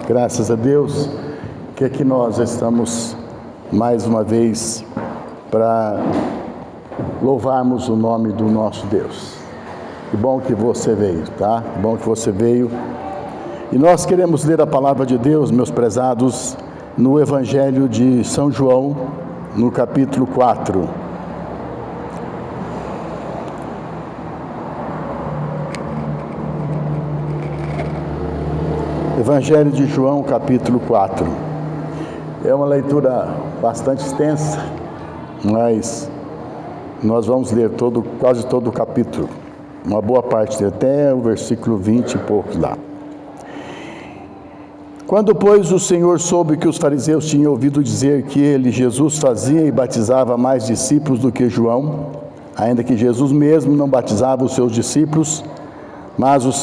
Graças a Deus que aqui nós estamos mais uma vez para louvarmos o nome do nosso Deus. Que bom que você veio, tá? Que bom que você veio. E nós queremos ler a palavra de Deus, meus prezados, no Evangelho de São João, no capítulo 4. Evangelho de João, capítulo 4. É uma leitura bastante extensa, mas nós vamos ler quase todo o capítulo, uma boa parte, até o versículo 20 e poucos lá. Quando, pois, o Senhor soube que os fariseus tinham ouvido dizer que ele, Jesus, fazia e batizava mais discípulos do que João, ainda que Jesus mesmo não batizava os seus discípulos, mas os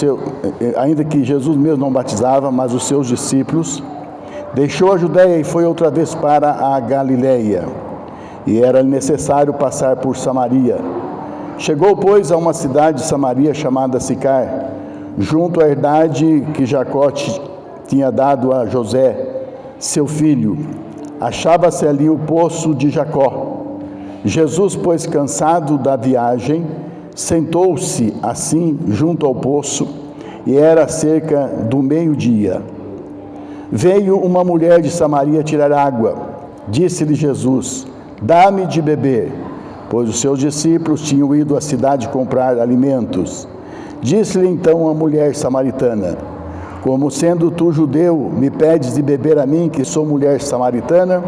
seus discípulos, deixou a Judéia e foi outra vez para a Galiléia, e era necessário passar por Samaria. Chegou, pois, a uma cidade de Samaria chamada Sicar, junto à herdade que Jacó tinha dado a José, seu filho. Achava-se ali o poço de Jacó. Jesus, pois, cansado da viagem, sentou-se assim junto ao poço, e era cerca do meio-dia. Veio uma mulher de Samaria tirar água. Disse-lhe Jesus: dá-me de beber, pois os seus discípulos tinham ido à cidade comprar alimentos. Disse-lhe então a mulher samaritana: como sendo tu judeu, me pedes de beber a mim, que sou mulher samaritana?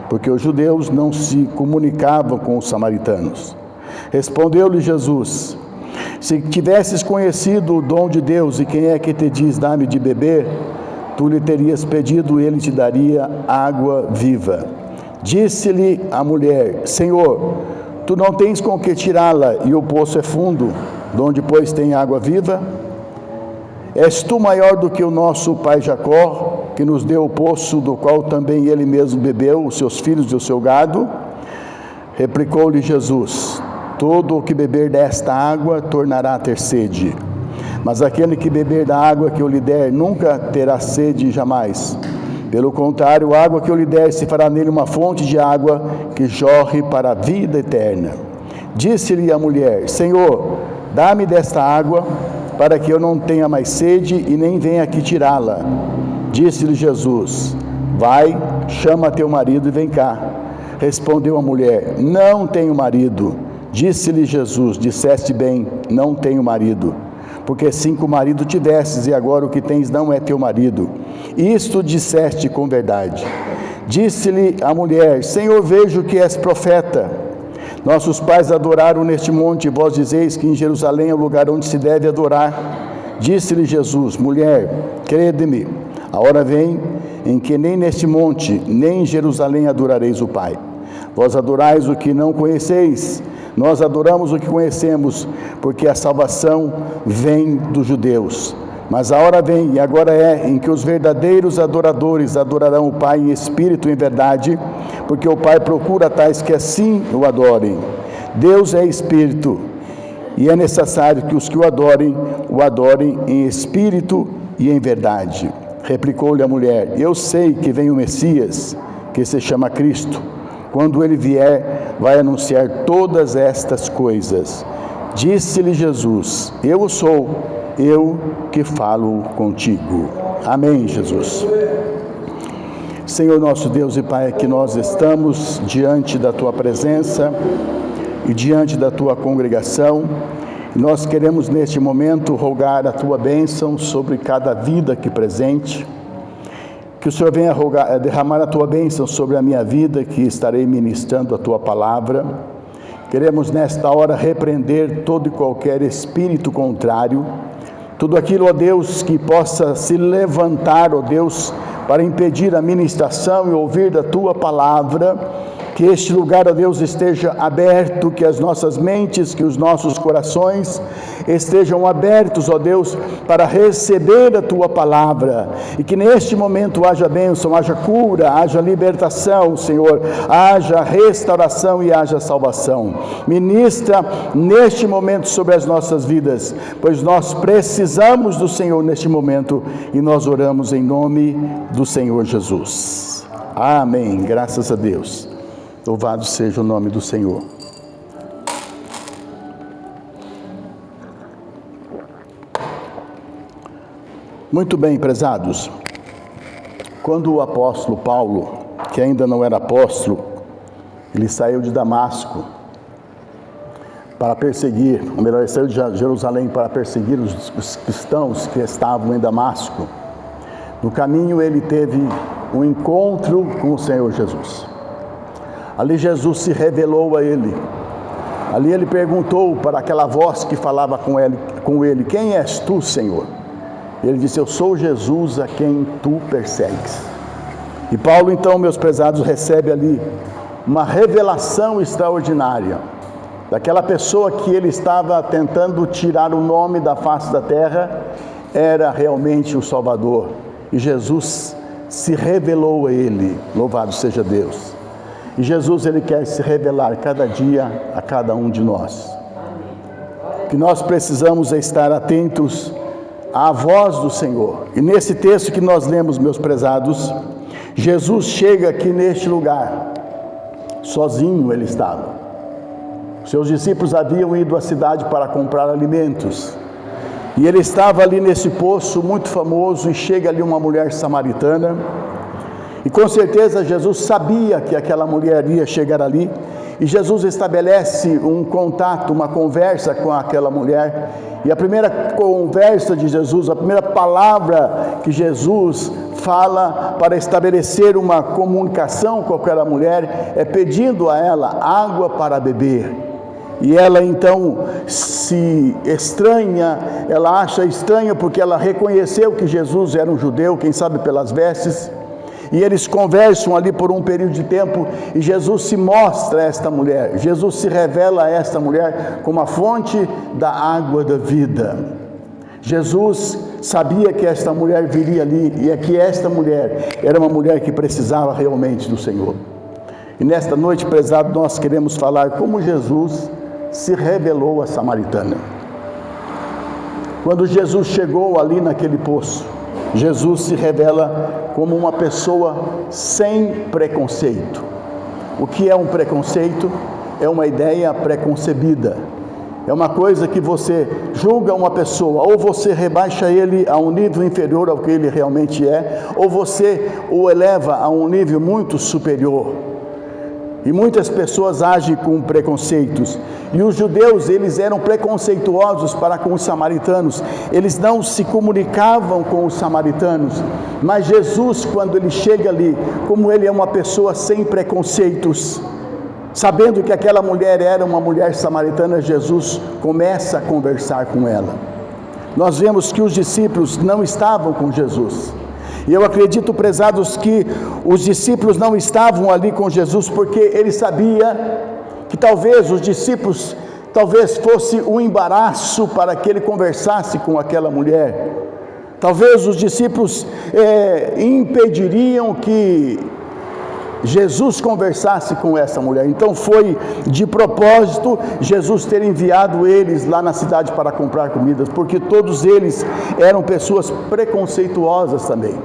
Porque os judeus não se comunicavam com os samaritanos. Respondeu-lhe Jesus: se tivesses conhecido o dom de Deus, e quem é que te diz, dá-me de beber, tu lhe terias pedido, e ele te daria água viva. Disse-lhe a mulher: Senhor, tu não tens com que tirá-la, e o poço é fundo, de onde, pois, tem água viva? És tu maior do que o nosso pai Jacó, que nos deu o poço, do qual também ele mesmo bebeu, os seus filhos e o seu gado? Replicou-lhe Jesus: todo o que beber desta água tornará a ter sede, mas aquele que beber da água que eu lhe der nunca terá sede jamais. Pelo contrário, a água que eu lhe der se fará nele uma fonte de água que jorre para a vida eterna. Disse-lhe a mulher: Senhor, dá-me desta água, para que eu não tenha mais sede e nem venha aqui tirá-la. Disse-lhe Jesus: vai, chama teu marido e vem cá. Respondeu a mulher: não tenho marido. Disse-lhe Jesus: disseste bem, não tenho marido, porque 5 maridos tivestes, e agora o que tens não é teu marido. Isto disseste com verdade. Disse-lhe a mulher: Senhor, vejo que és profeta. Nossos pais adoraram neste monte, e vós dizeis que em Jerusalém é o lugar onde se deve adorar. Disse-lhe Jesus: mulher, crede-me, a hora vem em que nem neste monte, nem em Jerusalém adorareis o Pai. Vós adorais o que não conheceis, nós adoramos o que conhecemos, porque a salvação vem dos judeus. Mas a hora vem, e agora é, em que os verdadeiros adoradores adorarão o Pai em espírito e em verdade, porque o Pai procura tais que assim o adorem. Deus é espírito, e é necessário que os que o adorem em espírito e em verdade. Replicou-lhe a mulher: eu sei que vem o Messias, que se chama Cristo. Quando ele vier, vai anunciar todas estas coisas. Disse-lhe Jesus: eu sou, eu que falo contigo. Amém, Jesus. Senhor nosso Deus e Pai, que nós estamos diante da Tua presença e diante da Tua congregação. Nós queremos neste momento rogar a Tua bênção sobre cada vida aqui presente. Que o Senhor venha derramar a Tua bênção sobre a minha vida, que estarei ministrando a Tua palavra. Queremos nesta hora repreender todo e qualquer espírito contrário, tudo aquilo, ó Deus, que possa se levantar, ó Deus, para impedir a ministração e ouvir da Tua palavra, Que este lugar, ó Deus, esteja aberto, que as nossas mentes, que os nossos corações estejam abertos, ó Deus, para receber a Tua palavra, e que neste momento haja bênção, haja cura, haja libertação, Senhor, haja restauração e haja salvação. Ministra neste momento sobre as nossas vidas, pois nós precisamos do Senhor neste momento, e nós oramos em nome do Senhor Jesus. Amém. Graças a Deus. Louvado seja o nome do Senhor. Muito bem, prezados. Quando o apóstolo Paulo, que ainda não era apóstolo, ele saiu de Damasco para perseguir, ou melhor, ele saiu de Jerusalém para perseguir os cristãos que estavam em Damasco. No caminho ele teve um encontro com o Senhor Jesus. Ali Jesus se revelou a ele. Ali ele perguntou para aquela voz que falava com ele: quem és tu, Senhor? Ele disse: eu sou Jesus a quem tu persegues. E Paulo, então, meus prezados, recebe ali uma revelação extraordinária daquela pessoa que ele estava tentando tirar o nome da face da terra, era realmente o Salvador. E Jesus se revelou a ele. Louvado seja Deus. E Jesus, ele quer se revelar cada dia a cada um de nós. Que nós precisamos estar atentos à voz do Senhor. E nesse texto que nós lemos, meus prezados, Jesus chega aqui neste lugar. Sozinho ele estava. Seus discípulos haviam ido à cidade para comprar alimentos. E ele estava ali nesse poço muito famoso, e chega ali uma mulher samaritana. E com certeza Jesus sabia que aquela mulher ia chegar ali, e Jesus estabelece um contato, uma conversa com aquela mulher. E a primeira conversa de Jesus, a primeira palavra que Jesus fala para estabelecer uma comunicação com aquela mulher, é pedindo a ela água para beber. E ela então se estranha, ela acha estranho porque ela reconheceu que Jesus era um judeu, quem sabe pelas vestes. E eles conversam ali por um período de tempo, e Jesus se mostra a esta mulher, Jesus se revela a esta mulher como a fonte da água da vida. Jesus sabia que esta mulher viria ali, e é que esta mulher era uma mulher que precisava realmente do Senhor. E nesta noite, prezado, nós queremos falar como Jesus se revelou à samaritana. Quando Jesus chegou ali naquele poço, Jesus se revela como uma pessoa sem preconceito. O que é um preconceito? É uma ideia preconcebida. É uma coisa que você julga uma pessoa, ou você rebaixa ele a um nível inferior ao que ele realmente é, ou você o eleva a um nível muito superior. E muitas pessoas agem com preconceitos. E os judeus, eles eram preconceituosos para com os samaritanos. Eles não se comunicavam com os samaritanos. Mas Jesus, quando ele chega ali, como ele é uma pessoa sem preconceitos, sabendo que aquela mulher era uma mulher samaritana, Jesus começa a conversar com ela. Nós vemos que os discípulos não estavam com Jesus. E eu acredito, prezados, que os discípulos não estavam ali com Jesus porque ele sabia que talvez os discípulos, talvez fosse um embaraço para que ele conversasse com aquela mulher. Talvez os discípulos impediriam que Jesus conversasse com essa mulher. Então foi de propósito Jesus ter enviado eles lá na cidade para comprar comidas, porque todos eles eram pessoas preconceituosas também.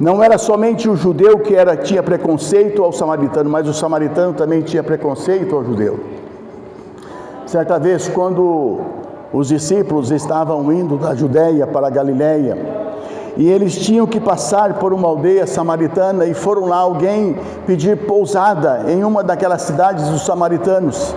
Não era somente o judeu que tinha preconceito ao samaritano, mas o samaritano também tinha preconceito ao judeu. Certa vez, quando os discípulos estavam indo da Judéia para a Galiléia, e eles tinham que passar por uma aldeia samaritana, e foram lá alguém pedir pousada em uma daquelas cidades dos samaritanos.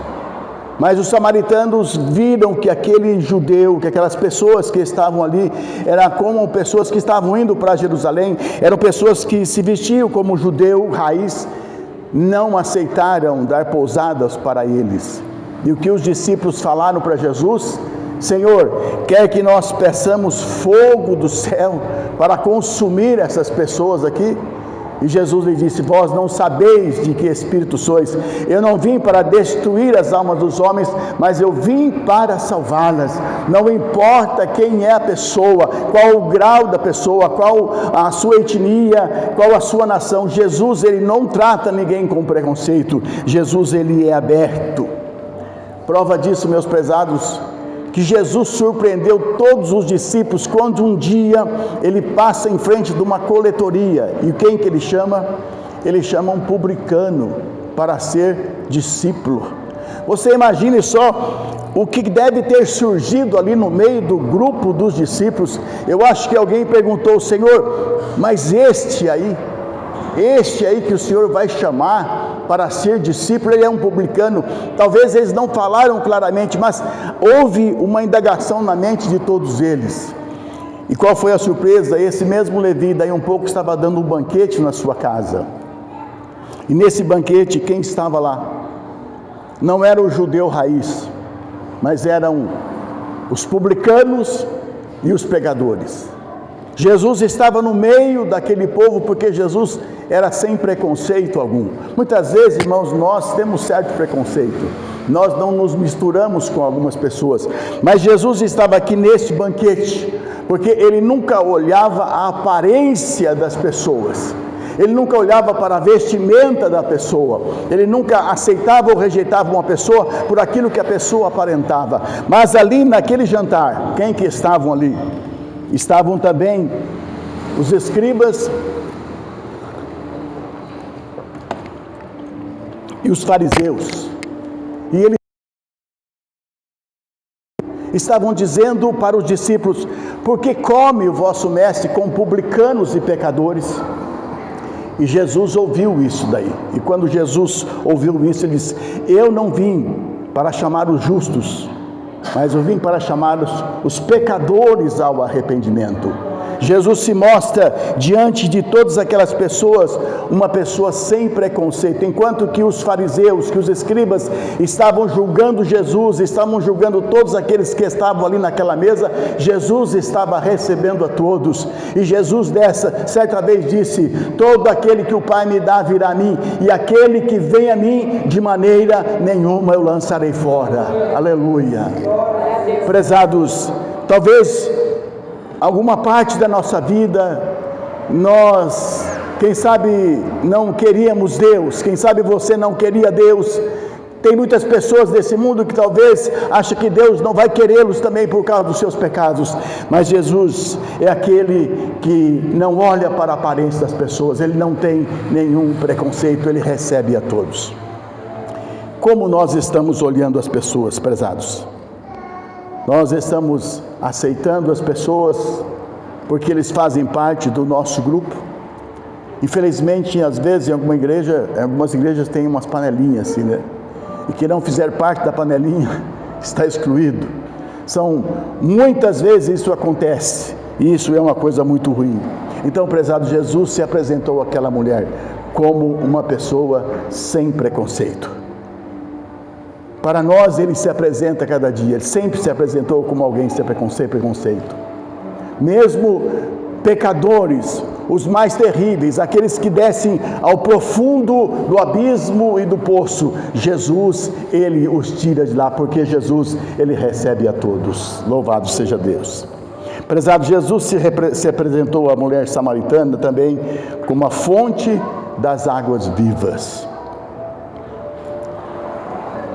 Mas os samaritanos viram que aquele judeu, que aquelas pessoas que estavam ali, eram como pessoas que estavam indo para Jerusalém, eram pessoas que se vestiam como judeu raiz, não aceitaram dar pousadas para eles. E o que os discípulos falaram para Jesus? Senhor, quer que nós peçamos fogo do céu para consumir essas pessoas aqui? E Jesus lhe disse: vós não sabeis de que espírito sois. Eu não vim para destruir as almas dos homens, mas eu vim para salvá-las. Não importa quem é a pessoa, qual o grau da pessoa, qual a sua etnia, qual a sua nação. Jesus, ele não trata ninguém com preconceito. Jesus, ele é aberto. Prova disso, meus prezados, que Jesus surpreendeu todos os discípulos quando um dia ele passa em frente de uma coletoria. E quem que ele chama? Ele chama um publicano para ser discípulo. Você imagine só o que deve ter surgido ali no meio do grupo dos discípulos. Eu acho que alguém perguntou: Senhor, mas este aí que o Senhor vai chamar para ser discípulo, ele é um publicano? Talvez eles não falaram claramente, mas houve uma indagação na mente de todos eles. E qual foi a surpresa? Esse mesmo Levi, daí um pouco, estava dando um banquete na sua casa. E nesse banquete, quem estava lá? Não era o judeu raiz, mas eram os publicanos e os pecadores. Jesus estava no meio daquele povo, porque Jesus era sem preconceito algum. Muitas vezes, irmãos, nós temos certo preconceito, nós não nos misturamos com algumas pessoas, mas Jesus estava aqui nesse banquete, porque ele nunca olhava a aparência das pessoas, ele nunca olhava para a vestimenta da pessoa, ele nunca aceitava ou rejeitava uma pessoa por aquilo que a pessoa aparentava. Mas ali naquele jantar, quem que estavam ali? Estavam também os escribas e os fariseus. E eles estavam dizendo para os discípulos: por que come o vosso mestre com publicanos e pecadores? E Jesus ouviu isso daí. E quando Jesus ouviu isso, ele disse: eu não vim para chamar os justos, mas eu vim para chamar os pecadores ao arrependimento. Jesus se mostra diante de todas aquelas pessoas, uma pessoa sem preconceito. Enquanto que os fariseus, que os escribas estavam julgando Jesus, estavam julgando todos aqueles que estavam ali naquela mesa, Jesus estava recebendo a todos. E Jesus certa vez disse: todo aquele que o Pai me dá virá a mim, e aquele que vem a mim, de maneira nenhuma eu lançarei fora. Aleluia. Prezados, talvez alguma parte da nossa vida, nós, quem sabe, não queríamos Deus, quem sabe você não queria Deus. Tem muitas pessoas desse mundo que talvez achem que Deus não vai querê-los também por causa dos seus pecados, mas Jesus é aquele que não olha para a aparência das pessoas, ele não tem nenhum preconceito, ele recebe a todos. Como nós estamos olhando as pessoas, prezados? Nós estamos aceitando as pessoas porque eles fazem parte do nosso grupo? Infelizmente, às vezes, em algumas igrejas têm umas panelinhas assim, né? E quem não fizer parte da panelinha está excluído. Muitas vezes isso acontece, e isso é uma coisa muito ruim. Então, prezado, Jesus se apresentou àquela mulher como uma pessoa sem preconceito. Para nós, ele se apresenta cada dia, ele sempre se apresentou como alguém sem preconceito. Mesmo pecadores, os mais terríveis, aqueles que descem ao profundo do abismo e do poço, Jesus, ele os tira de lá, porque Jesus, ele recebe a todos. Louvado seja Deus. Prezado, Jesus se apresentou à mulher samaritana também como a fonte das águas vivas.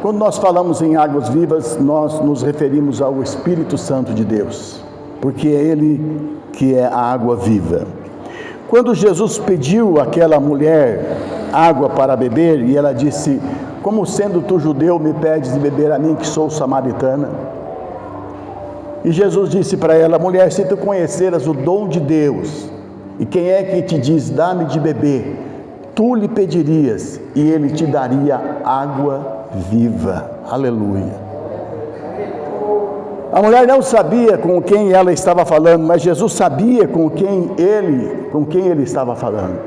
Quando nós falamos em águas vivas, nós nos referimos ao Espírito Santo de Deus, porque é Ele que é a água viva. Quando Jesus pediu àquela mulher água para beber, e ela disse: como sendo tu judeu me pedes de beber a mim que sou samaritana? E Jesus disse para ela: mulher, se tu conheceras o dom de Deus, e quem é que te diz, dá-me de beber, tu lhe pedirias, e ele te daria água viva. Aleluia. A mulher não sabia com quem ela estava falando, mas Jesus sabia com quem ele estava falando.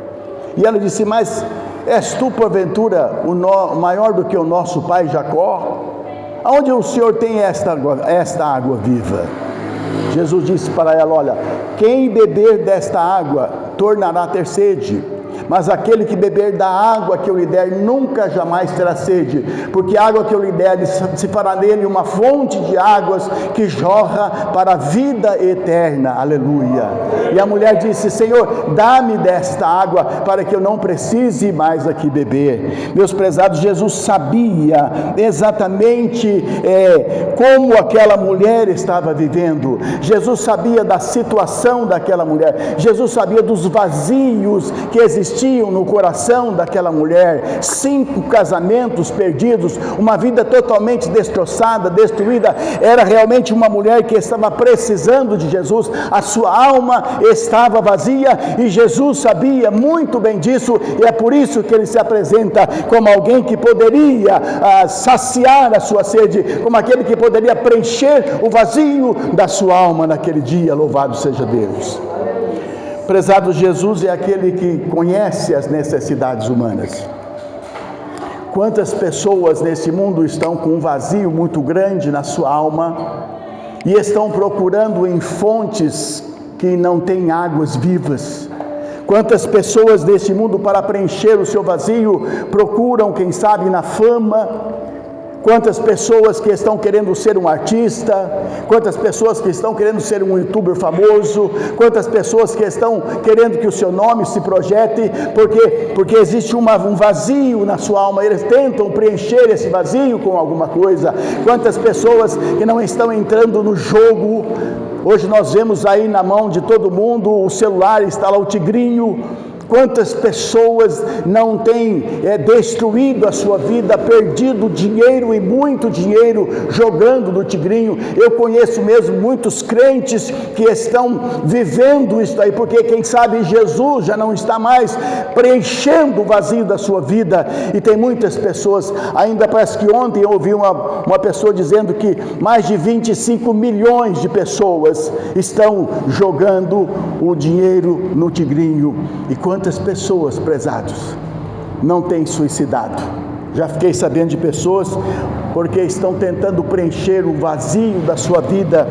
E ela disse: mas és tu porventura maior do que o nosso pai Jacó? Aonde o Senhor tem esta água viva? Jesus disse para ela: olha, quem beber desta água tornará a ter sede, Mas aquele que beber da água que eu lhe der, nunca jamais terá sede, porque a água que eu lhe der se fará nele uma fonte de águas que jorra para a vida eterna. Aleluia. E a mulher disse: Senhor, dá-me desta água, para que eu não precise mais aqui beber. Meus prezados, Jesus sabia exatamente como aquela mulher estava vivendo. Jesus sabia da situação daquela mulher. Jesus sabia dos vazios que existiam no coração daquela mulher. 5 casamentos perdidos, uma vida totalmente destroçada, destruída. Era realmente uma mulher que estava precisando de Jesus. A sua alma estava vazia e Jesus sabia muito bem disso, e é por isso que ele se apresenta como alguém que poderia saciar a sua sede, como aquele que poderia preencher o vazio da sua alma naquele dia. Louvado seja Deus. Prezado, Jesus é aquele que conhece as necessidades humanas. Quantas pessoas nesse mundo estão com um vazio muito grande na sua alma e estão procurando em fontes que não têm águas vivas? Quantas pessoas nesse mundo, para preencher o seu vazio, procuram, quem sabe, na fama? Quantas pessoas que estão querendo ser um artista, quantas pessoas que estão querendo ser um youtuber famoso, quantas pessoas que estão querendo que o seu nome se projete, porque existe um vazio na sua alma, eles tentam preencher esse vazio com alguma coisa. Quantas pessoas que não estão entrando no jogo. Hoje nós vemos aí na mão de todo mundo o celular, está lá o tigrinho. Quantas pessoas não têm destruído a sua vida, perdido dinheiro e muito dinheiro jogando no tigrinho? Eu conheço mesmo muitos crentes que estão vivendo isso aí, porque quem sabe Jesus já não está mais preenchendo o vazio da sua vida. E tem muitas pessoas, ainda parece que ontem eu ouvi uma pessoa dizendo que mais de 25 milhões de pessoas estão jogando o dinheiro no tigrinho. E quantas pessoas, prezados, não têm suicidado? Já fiquei sabendo de pessoas porque estão tentando preencher o vazio da sua vida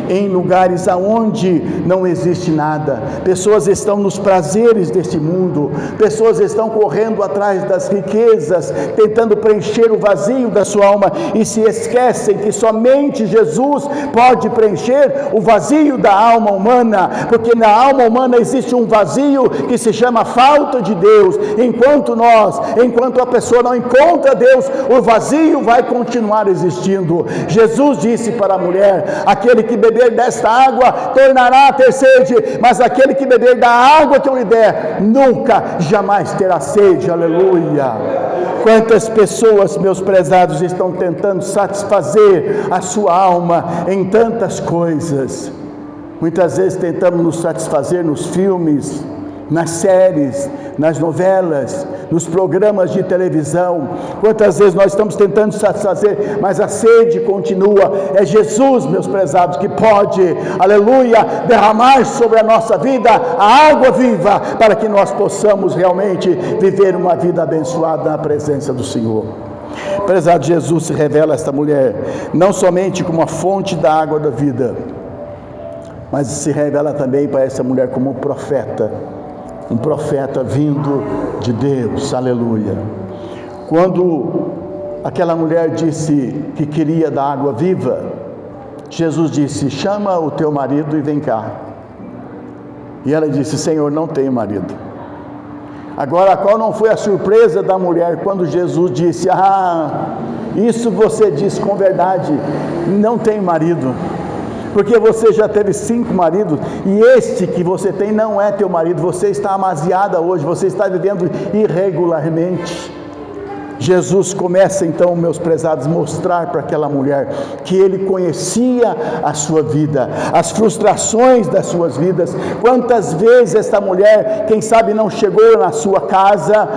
em lugares aonde não existe nada. Pessoas estão nos prazeres deste mundo, pessoas estão correndo atrás das riquezas, tentando preencher o vazio da sua alma e se esquecem que somente Jesus pode preencher o vazio da alma humana, porque na alma humana existe um vazio que se chama falta de Deus. Enquanto a pessoa não encontra Deus, o vazio vai continuar existindo. Jesus disse para a mulher: aquele que beber desta água tornará a ter sede, mas aquele que beber da água que eu lhe der, nunca jamais terá sede. Aleluia. Quantas pessoas, meus prezados, estão tentando satisfazer a sua alma em tantas coisas. Muitas vezes tentamos nos satisfazer nos filmes, nas séries, nas novelas, nos programas de televisão. Quantas vezes nós estamos tentando satisfazer, mas a sede continua. É Jesus, meus prezados, que pode, aleluia, derramar sobre a nossa vida a água viva, para que nós possamos realmente viver uma vida abençoada na presença do Senhor. Prezado, Jesus se revela a esta mulher não somente como a fonte da água da vida, mas se revela também para essa mulher como um profeta vindo de Deus. Aleluia. Quando aquela mulher disse que queria da água viva, Jesus disse: chama o teu marido e vem cá. E ela disse: Senhor, não tenho marido. Agora, qual não foi a surpresa da mulher quando Jesus disse: isso você diz com verdade, não tenho marido, porque você já teve 5 maridos, e este que você tem não é teu marido, você está amasiada hoje, você está vivendo irregularmente. Jesus começa então, meus prezados, mostrar para aquela mulher que Ele conhecia a sua vida, as frustrações das suas vidas. Quantas vezes esta mulher, quem sabe, não chegou na sua casa,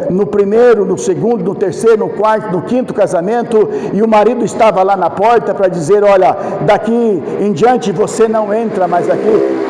no primeiro, no segundo, no terceiro, no quarto, no quinto casamento, e o marido estava lá na porta para dizer: olha, daqui em diante você não entra mais aqui,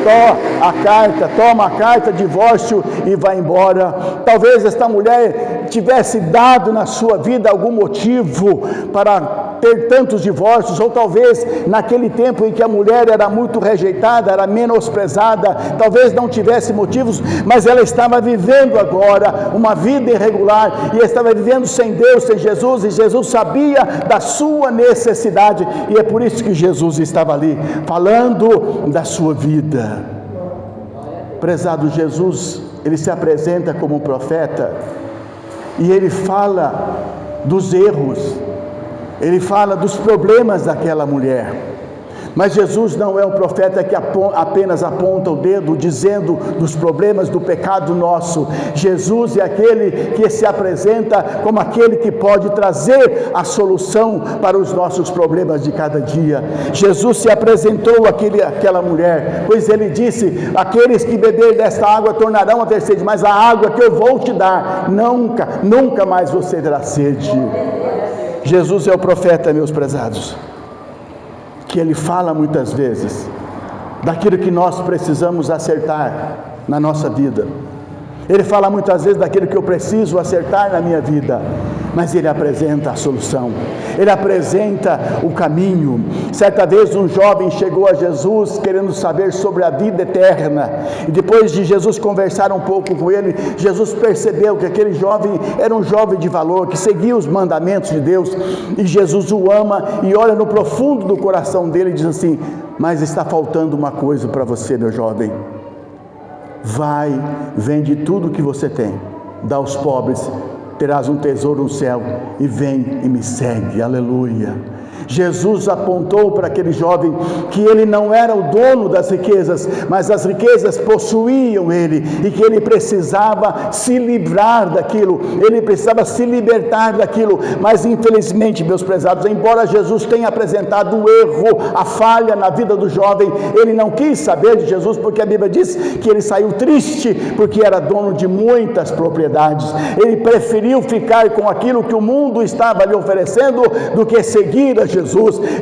toma a carta, divórcio, e vai embora. Talvez esta mulher tivesse tivesse dado na sua vida algum motivo para ter tantos divórcios, ou talvez naquele tempo em que a mulher era muito rejeitada, era menosprezada, talvez não tivesse motivos, mas ela estava vivendo agora uma vida irregular, e estava vivendo sem Deus, sem Jesus, e Jesus sabia da sua necessidade, e é por isso que Jesus estava ali, falando da sua vida. Prezado, Jesus, ele se apresenta como um profeta, e ele fala dos erros, ele fala dos problemas daquela mulher. Mas Jesus não é um profeta que apenas aponta o dedo dizendo dos problemas do pecado nosso. Jesus é aquele que se apresenta como aquele que pode trazer a solução para os nossos problemas de cada dia. Jesus se apresentou àquela mulher, pois ele disse: aqueles que beberem desta água tornarão a ter sede, mas a água que eu vou te dar, nunca mais você terá sede. Jesus é o profeta, meus prezados, que ele fala muitas vezes daquilo que nós precisamos acertar na nossa vida. Ele fala muitas vezes daquilo que eu preciso acertar na minha vida, mas ele apresenta a solução, ele apresenta o caminho. Certa vez um jovem chegou a Jesus querendo saber sobre a vida eterna, e depois de Jesus conversar um pouco com ele, Jesus percebeu que aquele jovem era um jovem de valor, que seguia os mandamentos de Deus, e Jesus o ama e olha no profundo do coração dele e diz assim: mas está faltando uma coisa para você, meu jovem. Vai, vende tudo o que você tem, dá aos pobres, terás um tesouro no céu, e vem e me segue. Aleluia. Jesus apontou para aquele jovem que ele não era o dono das riquezas, mas as riquezas possuíam ele, e que ele precisava se livrar daquilo, ele precisava se libertar daquilo. Mas infelizmente, meus prezados, embora Jesus tenha apresentado o erro, a falha na vida do jovem, ele não quis saber de Jesus, porque a Bíblia diz que ele saiu triste, porque era dono de muitas propriedades. Ele preferiu ficar com aquilo que o mundo estava lhe oferecendo do que seguir a Jesus.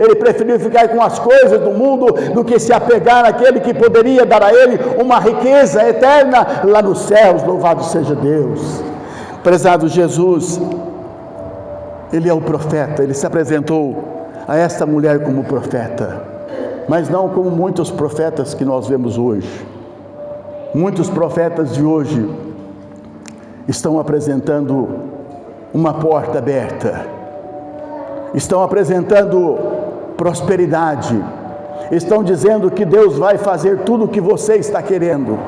Ele preferiu ficar com as coisas do mundo do que se apegar àquele que poderia dar a ele uma riqueza eterna lá nos céus. Louvado seja Deus. Prezado, Jesus, ele é o profeta. Ele se apresentou a esta mulher como profeta, mas não como muitos profetas que nós vemos hoje. Muitos profetas de hoje estão apresentando uma porta aberta, estão apresentando prosperidade, estão dizendo que Deus vai fazer tudo o que você está querendo,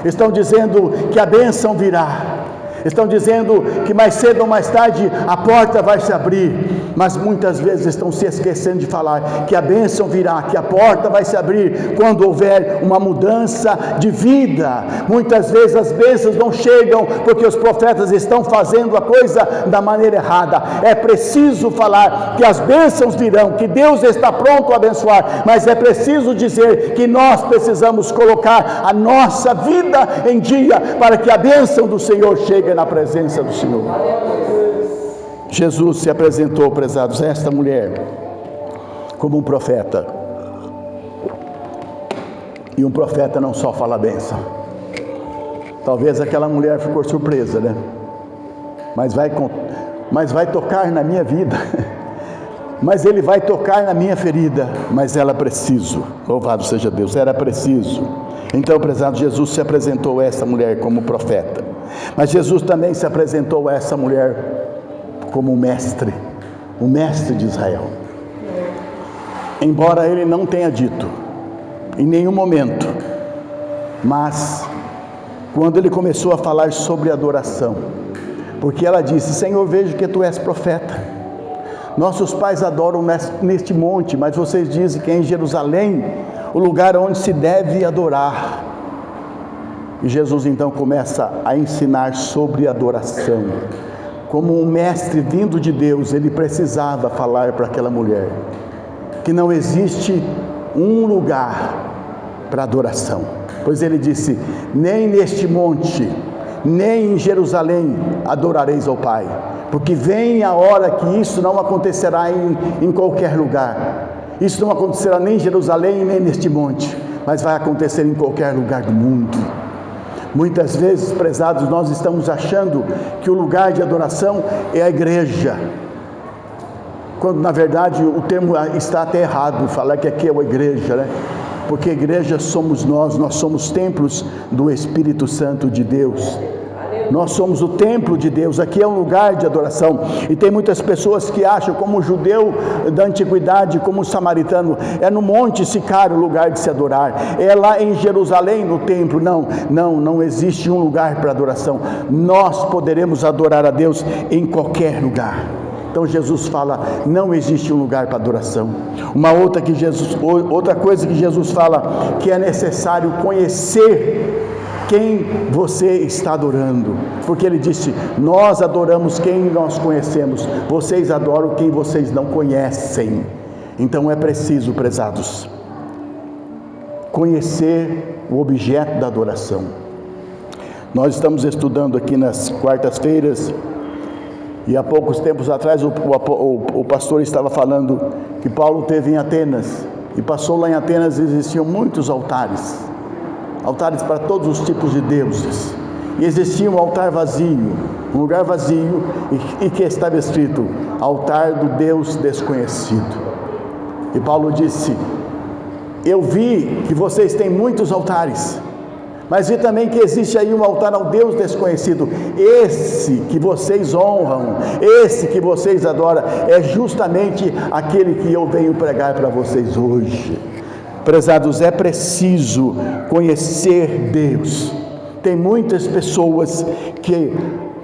estão dizendo que a bênção virá, estão dizendo que mais cedo ou mais tarde a porta vai se abrir, mas muitas vezes estão se esquecendo de falar que a bênção virá, que a porta vai se abrir quando houver uma mudança de vida. Muitas vezes as bênçãos não chegam porque os profetas estão fazendo a coisa da maneira errada. É preciso falar que as bênçãos virão, que Deus está pronto a abençoar, mas é preciso dizer que nós precisamos colocar a nossa vida em dia para que a bênção do Senhor chegue na presença do Senhor. Jesus se apresentou, prezados, a esta mulher como um profeta. E um profeta não só fala a bênção. Talvez aquela mulher ficou surpresa, né? Mas vai tocar na minha vida. Mas ele vai tocar na minha ferida. Mas era preciso. Louvado seja Deus, era preciso. Então, prezado, Jesus se apresentou a essa mulher como profeta. Mas Jesus também se apresentou a essa mulher como o mestre de Israel. Embora ele não tenha dito em nenhum momento, mas quando ele começou a falar sobre adoração, porque ela disse: Senhor, vejo que tu és profeta. Nossos pais adoram neste monte, mas vocês dizem que é em Jerusalém o lugar onde se deve adorar. E Jesus então começa a ensinar sobre adoração. Como um mestre vindo de Deus, ele precisava falar para aquela mulher que não existe um lugar para adoração, pois ele disse: nem neste monte, nem em Jerusalém adorareis ao Pai, porque vem a hora que isso não acontecerá em qualquer lugar. Isso não acontecerá nem em Jerusalém, nem neste monte, mas vai acontecer em qualquer lugar do mundo. Muitas vezes, prezados, nós estamos achando que o lugar de adoração é a igreja, quando na verdade o termo está até errado, falar que aqui é a igreja, né? Porque a igreja somos nós somos templos do Espírito Santo de Deus. Nós somos o templo de Deus, aqui é um lugar de adoração. E tem muitas pessoas que acham, como o judeu da antiguidade, como o samaritano, é no Monte Sicário o lugar de se adorar, é lá em Jerusalém no templo. Não existe um lugar para adoração. Nós poderemos adorar a Deus em qualquer lugar. Então Jesus fala, não existe um lugar para adoração. Outra coisa que Jesus fala, que é necessário conhecer quem você está adorando, porque ele disse, nós adoramos quem nós conhecemos, vocês adoram quem vocês não conhecem. Então é preciso, prezados, conhecer o objeto da adoração. Nós estamos estudando aqui nas quartas-feiras, e há poucos tempos atrás o pastor estava falando que Paulo teve em Atenas, e passou lá em Atenas, existiam muitos altares para todos os tipos de deuses, e existia um altar vazio, um lugar vazio, e que estava escrito, altar do Deus desconhecido. E Paulo disse, eu vi que vocês têm muitos altares, mas vi também que existe aí um altar ao Deus desconhecido. Esse que vocês honram, esse que vocês adoram, é justamente aquele que eu venho pregar para vocês hoje. Prezados, é preciso conhecer Deus. Tem muitas pessoas que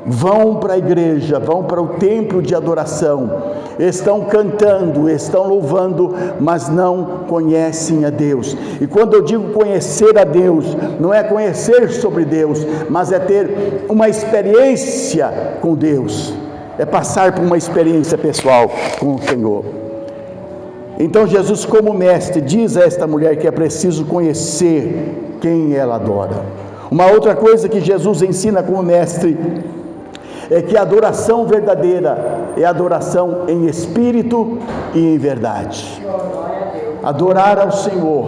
vão para a igreja, vão para o templo de adoração, estão cantando, estão louvando, mas não conhecem a Deus. E quando eu digo conhecer a Deus, não é conhecer sobre Deus, mas é ter uma experiência com Deus, é passar por uma experiência pessoal com o Senhor. Então Jesus, como mestre, diz a esta mulher que é preciso conhecer quem ela adora. Uma outra coisa que Jesus ensina como mestre é que a adoração verdadeira é adoração em espírito e em verdade. Adorar ao Senhor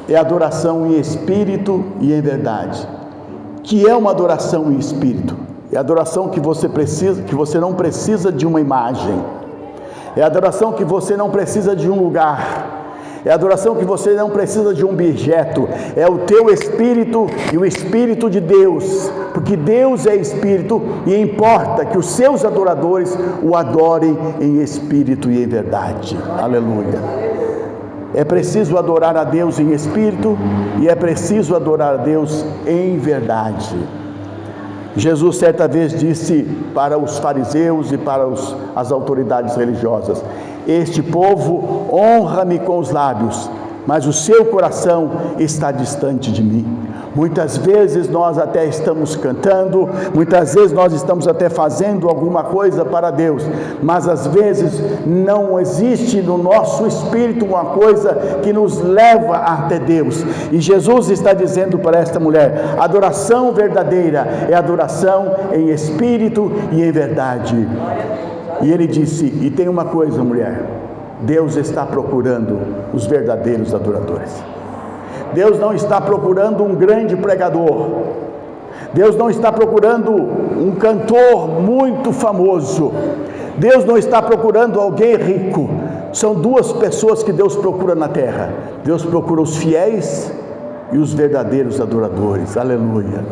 é adoração em espírito e em verdade. Que é uma adoração em espírito? É a adoração que você não precisa de uma imagem. É a adoração que você não precisa de um lugar. É a adoração que você não precisa de um objeto. É o teu espírito e o espírito de Deus. Porque Deus é espírito e importa que os seus adoradores o adorem em espírito e em verdade. Aleluia. É preciso adorar a Deus em espírito e é preciso adorar a Deus em verdade. Jesus certa vez disse para os fariseus e para as autoridades religiosas, este povo honra-me com os lábios, mas o seu coração está distante de mim. Muitas vezes nós até estamos cantando, muitas vezes nós estamos até fazendo alguma coisa para Deus, mas às vezes não existe no nosso espírito uma coisa que nos leva até Deus. E Jesus está dizendo para esta mulher, adoração verdadeira é adoração em espírito e em verdade. E ele disse, e tem uma coisa, mulher, Deus está procurando os verdadeiros adoradores. Deus não está procurando um grande pregador. Deus não está procurando um cantor muito famoso. Deus não está procurando alguém rico. São duas pessoas que Deus procura na terra. Deus procura os fiéis e os verdadeiros adoradores. Aleluia.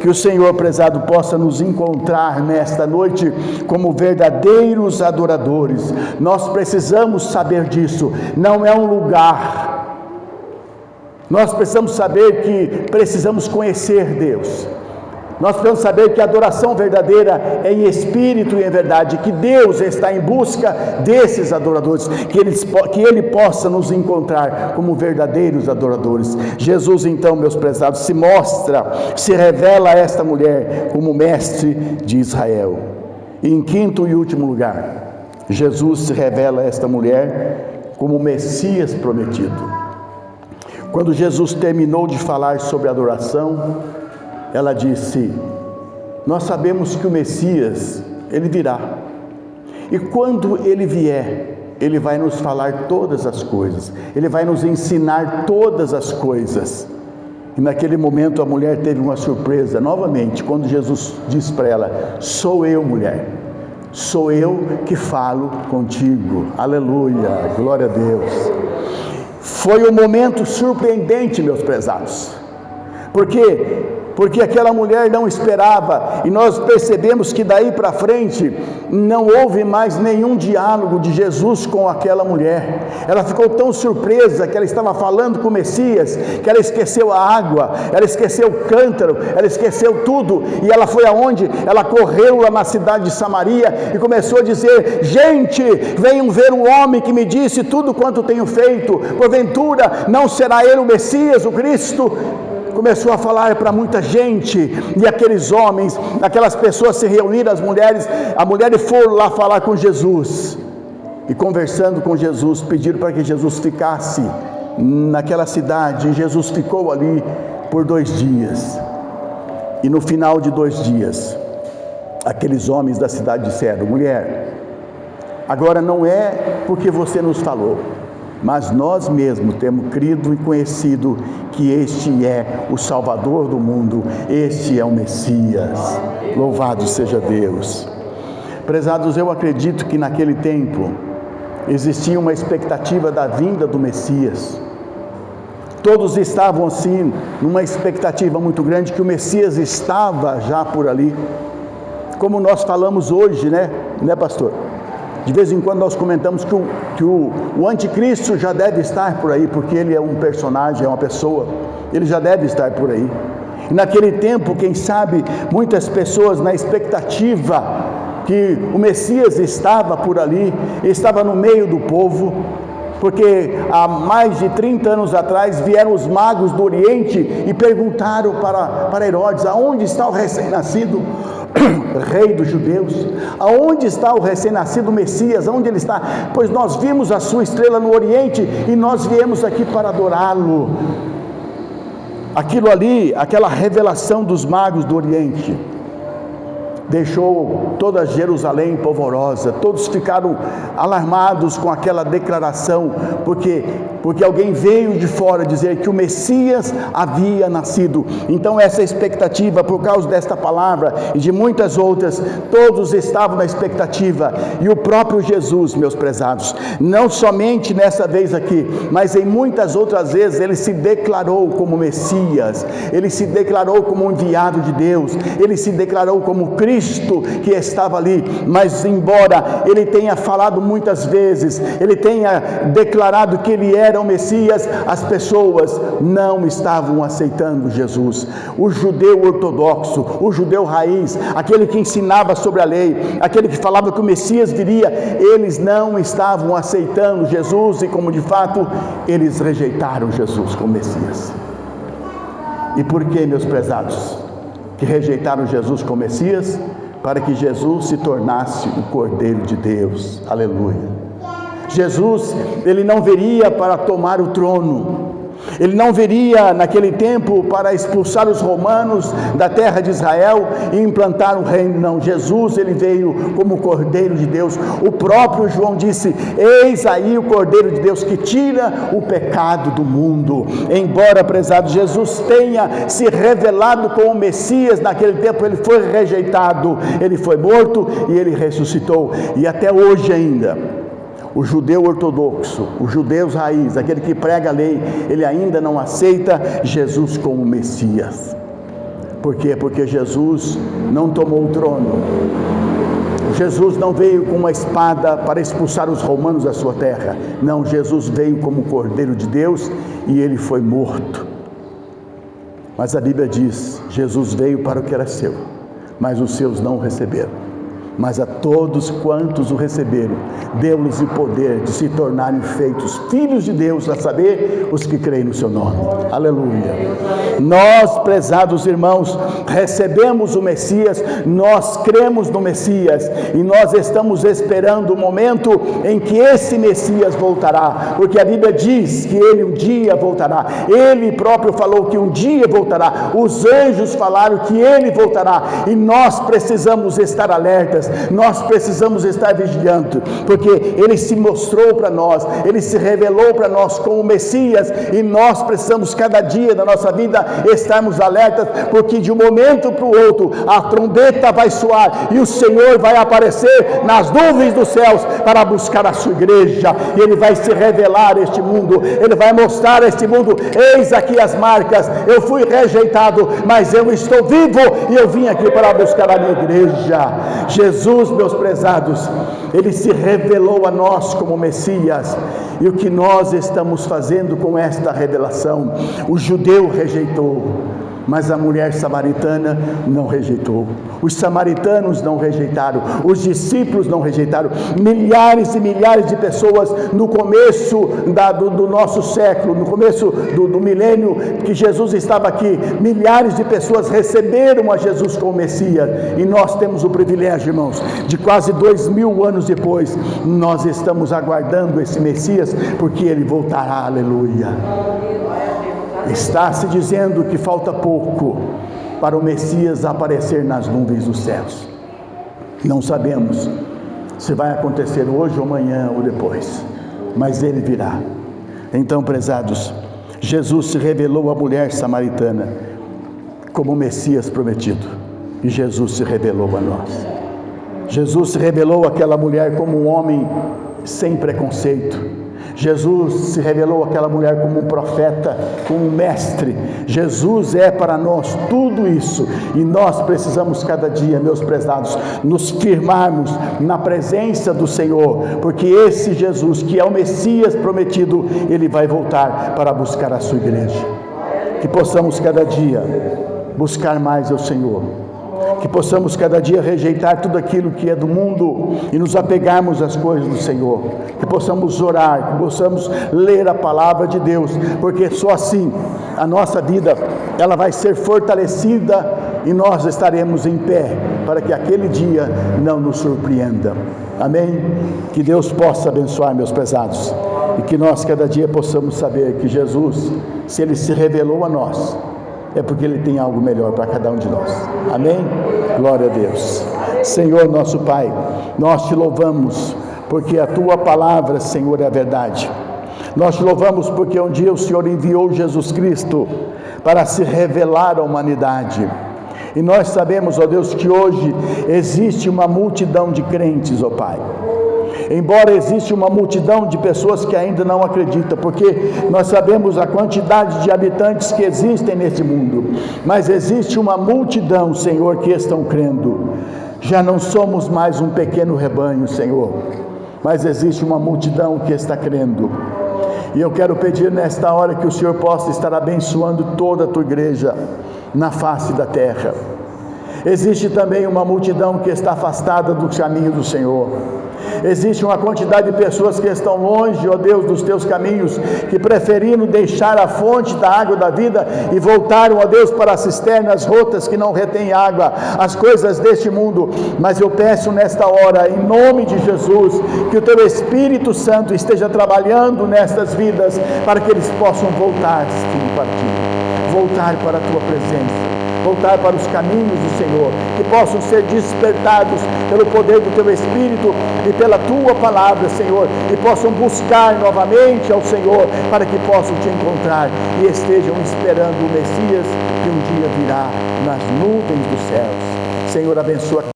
Que o Senhor, prezado, possa nos encontrar nesta noite como verdadeiros adoradores. Nós precisamos saber disso. Não é um lugar. Nós precisamos saber que precisamos conhecer Deus. Nós precisamos saber que a adoração verdadeira é em espírito e em verdade, que Deus está em busca desses adoradores, que Ele possa nos encontrar como verdadeiros adoradores. Jesus então, meus prezados, se revela a esta mulher como mestre de Israel. E em quinto e último lugar, Jesus se revela a esta mulher como Messias prometido. Quando Jesus terminou de falar sobre adoração, ela disse, nós sabemos que o Messias, ele virá, e quando ele vier, ele vai nos falar todas as coisas, ele vai nos ensinar todas as coisas. E naquele momento a mulher teve uma surpresa, novamente, quando Jesus disse para ela: sou eu, mulher, sou eu que falo contigo. Aleluia, glória a Deus. Foi um momento surpreendente, meus prezados. Por quê? Porque aquela mulher não esperava, e nós percebemos que daí para frente não houve mais nenhum diálogo de Jesus com aquela mulher. Ela ficou tão surpresa que ela estava falando com o Messias, que ela esqueceu a água, ela esqueceu o cântaro, ela esqueceu tudo, e ela foi aonde? Ela correu lá na cidade de Samaria e começou a dizer: gente, venham ver um homem que me disse tudo quanto tenho feito, porventura não será ele o Messias, o Cristo? Começou a falar para muita gente, e aqueles homens, aquelas pessoas se reuniram, a mulher foram lá falar com Jesus, e conversando com Jesus, pediram para que Jesus ficasse naquela cidade, e Jesus ficou ali por 2 dias, e no final de 2 dias, aqueles homens da cidade disseram: mulher, agora não é porque você nos falou, mas nós mesmos temos crido e conhecido que este é o Salvador do mundo, este é o Messias. Louvado seja Deus. Prezados, eu acredito que naquele tempo existia uma expectativa da vinda do Messias. Todos estavam assim, numa expectativa muito grande que o Messias estava já por ali. Como nós falamos hoje, né pastor? De vez em quando nós comentamos que o anticristo já deve estar por aí, porque ele é um personagem, é uma pessoa, ele já deve estar por aí. E naquele tempo, quem sabe, muitas pessoas na expectativa que o Messias estava por ali, estava no meio do povo, porque há mais de 30 anos atrás vieram os magos do Oriente e perguntaram para Herodes: aonde está o recém-nascido Rei dos judeus? Aonde está o recém-nascido Messias? Aonde ele está? Pois nós vimos a sua estrela no Oriente e nós viemos aqui para adorá-lo. Aquilo ali, aquela revelação dos magos do Oriente, deixou toda Jerusalém polvorosa. Todos ficaram alarmados com aquela declaração, porque alguém veio de fora dizer que o Messias havia nascido. Então essa expectativa, por causa desta palavra e de muitas outras, todos estavam na expectativa. E o próprio Jesus, meus prezados, não somente nessa vez aqui, mas em muitas outras vezes, ele se declarou como Messias, ele se declarou como enviado de Deus, ele se declarou como Cristo que estava ali. Mas embora ele tenha falado muitas vezes, ele tenha declarado que ele era o Messias, as pessoas não estavam aceitando Jesus. O judeu ortodoxo, o judeu raiz, aquele que ensinava sobre a lei, aquele que falava que o Messias viria, eles não estavam aceitando Jesus, e como de fato eles rejeitaram Jesus como Messias. E por que, meus prezados, que rejeitaram Jesus como Messias? Para que Jesus se tornasse o Cordeiro de Deus. Aleluia. Jesus, ele não viria para tomar o trono, ele não viria naquele tempo para expulsar os romanos da terra de Israel e implantar um reino. Não, Jesus, ele veio como Cordeiro de Deus. O próprio João disse: eis aí o Cordeiro de Deus que tira o pecado do mundo. Embora, prezado, Jesus tenha se revelado como Messias naquele tempo, ele foi rejeitado, ele foi morto e ele ressuscitou. E até hoje ainda, o judeu ortodoxo, os judeus raiz, aquele que prega a lei, ele ainda não aceita Jesus como Messias. Por quê? Porque Jesus não tomou o trono. Jesus não veio com uma espada para expulsar os romanos da sua terra. Não, Jesus veio como Cordeiro de Deus e ele foi morto. Mas a Bíblia diz: Jesus veio para o que era seu, mas os seus não o receberam. Mas a todos quantos o receberam, deu-lhes o poder de se tornarem feitos filhos de Deus, a saber, os que creem no seu nome. Aleluia. Nós, prezados irmãos, recebemos o Messias, nós cremos no Messias, e nós estamos esperando o momento em que esse Messias voltará, porque a Bíblia diz que ele um dia voltará. Ele próprio falou que um dia voltará. Os anjos falaram que ele voltará, e nós precisamos estar alertas, alertas, nós precisamos estar vigilantes, porque Ele se mostrou para nós, Ele se revelou para nós como Messias, e nós precisamos cada dia da nossa vida estarmos alertas, porque de um momento para o outro a trombeta vai soar e o Senhor vai aparecer nas nuvens dos céus para buscar a sua igreja, e Ele vai se revelar a este mundo, Ele vai mostrar a este mundo: eis aqui as marcas, eu fui rejeitado, mas eu estou vivo e eu vim aqui para buscar a minha igreja. Jesus, meus prezados, Ele se revelou a nós como Messias, e o que nós estamos fazendo com esta revelação? O judeu rejeitou, mas a mulher samaritana não rejeitou. Os samaritanos não rejeitaram, os discípulos não rejeitaram. Milhares e milhares de pessoas no começo do nosso século, no começo do milênio que Jesus estava aqui, milhares de pessoas receberam a Jesus como Messias, e nós temos o privilégio, irmãos, de quase 2000 anos depois, nós estamos aguardando esse Messias, porque Ele voltará. Aleluia. Está se dizendo que falta pouco para o Messias aparecer nas nuvens dos céus. Não sabemos se vai acontecer hoje ou amanhã ou depois, mas Ele virá. Então, prezados, Jesus se revelou à mulher samaritana como o Messias prometido, e Jesus se revelou a nós. Jesus se revelou àquela mulher como um homem sem preconceito. Jesus se revelou àquela mulher como um profeta, como um mestre. Jesus é para nós tudo isso, e nós precisamos cada dia, meus prezados, nos firmarmos na presença do Senhor, porque esse Jesus, que é o Messias prometido, Ele vai voltar para buscar a sua igreja. Que possamos cada dia buscar mais ao Senhor, que possamos cada dia rejeitar tudo aquilo que é do mundo e nos apegarmos às coisas do Senhor, que possamos orar, que possamos ler a palavra de Deus, porque só assim a nossa vida ela vai ser fortalecida e nós estaremos em pé para que aquele dia não nos surpreenda. Amém? Que Deus possa abençoar, meus prezados, e que nós cada dia possamos saber que Jesus, se Ele se revelou a nós, é porque Ele tem algo melhor para cada um de nós. Amém? Glória a Deus. Senhor nosso Pai, nós Te louvamos, porque a Tua palavra, Senhor, é a verdade. Nós Te louvamos porque um dia o Senhor enviou Jesus Cristo para se revelar à humanidade. E nós sabemos, ó Deus, que hoje existe uma multidão de crentes, ó Pai. Embora existe uma multidão de pessoas que ainda não acreditam, porque nós sabemos a quantidade de habitantes que existem nesse mundo, mas existe uma multidão, Senhor, que estão crendo. Já não somos mais um pequeno rebanho, Senhor, mas existe uma multidão que está crendo. E eu quero pedir nesta hora que o Senhor possa estar abençoando toda a Tua igreja na face da terra. Existe também uma multidão que está afastada do caminho do Senhor. Existe uma quantidade de pessoas que estão longe, ó Deus, dos Teus caminhos, que preferiram deixar a fonte da água da vida e voltaram, ó Deus, para as cisternas rotas que não retêm água, as coisas deste mundo. Mas eu peço nesta hora, em nome de Jesus, que o Teu Espírito Santo esteja trabalhando nestas vidas, para que eles possam voltar, filho, para Ti, voltar para a Tua presença, voltar para os caminhos do Senhor, que possam ser despertados pelo poder do Teu Espírito e pela Tua palavra, Senhor, e possam buscar novamente ao Senhor, para que possam Te encontrar e estejam esperando o Messias, que um dia virá nas nuvens dos céus. Senhor, abençoa